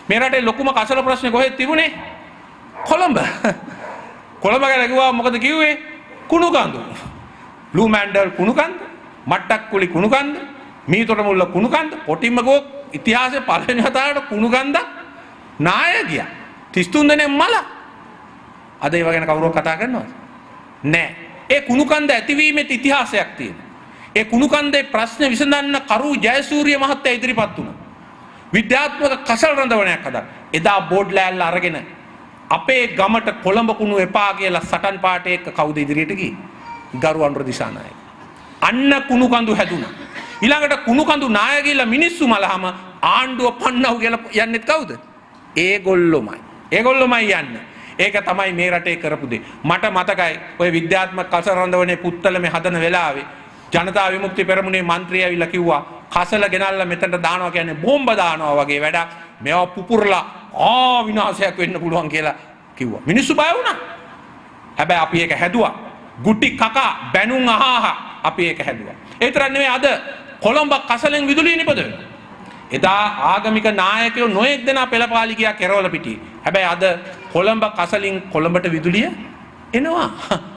මේ රටේ ලොකුම කසල ප්‍රශ්නේ කොහෙද තිබුණේ? කොළඹ. කොළඹ ගැන කිව්වා මොකද කිව්වේ? කුණු කන්දු. බ්ලූ මැන්ඩල් කුණු කන්ද, මට්ටක්කුලි කුණු කන්ද, මීතොට මුල්ල කුණු කන්ද, පොටින්ම ගෝ ඉතිහාසයේ පළවෙනි වතාවට කුණු කන්ද නාය ගියා. 33 දෙනෙක් මල. අද ඒව ගැන කවුරුවක් කතා කරනවද? නෑ. ඒ කුණු කන්ද ඇතිවීමේ ඉතිහාසයක් තියෙනවා. ඒ කුණු කන්දේ ප්‍රශ්න විසඳන්න කරු ජයසූරිය මහත්තයා ඉදිරිපත් වුණා. විද්‍යාත්මක කසල් රඳවණයක් හදා. එදා බෝඩ් ලෑල්ල අරගෙන අපේ ගමට කොළඹ කුණු එපා කියලා සටන් පාටේ එක්ක කවුද ඉදිරියට ගියේ? ගරු අනුර දිසානායක. අන්න කුණු කන්දු හැදුනා. ඊළඟට කුණු කන්දු නාය කියලා මිනිස්සු මලහම ආණ්ඩුව පන්නව කියලා යන්නෙත් කවුද? ඒගොල්ලොමයි. ඒගොල්ලොමයි යන්නේ. ඒක තමයි මේ රටේ කරපු දේ. මට මතකයි ඔය විද්‍යාත්මක කසල රඳවනේ පුත්තලමේ හදන වෙලාවේ ජනතා විමුක්ති පෙරමුණේ മന്ത്രി ඇවිල්ලා කිව්වා කසල ගෙනල්ලා මෙතනට දානවා කියන්නේ බෝම්බ දානවා වගේ වැඩක්. මේවා පුපුරලා විනාශයක් වෙන්න පුළුවන් කියලා කිව්වා. මිනිස්සු බය වුණා. හැබැයි අපි ඒක හැදුවා. ගුටි කකා බැනුම් අහහ අපි ඒක හැදුවා. ඒ තරම් නෙවෙයි අද කොළඹ කසලෙන් විදුලිය නිපද වෙනවා. එදා ආගමික නායකයෝ නොයෙක් දෙනා පෙළපාලි ගියා කෙරවල පිටියේ. හැබැයි අද කොළඹ කසලින් කොළඹට විදුලිය එනවා.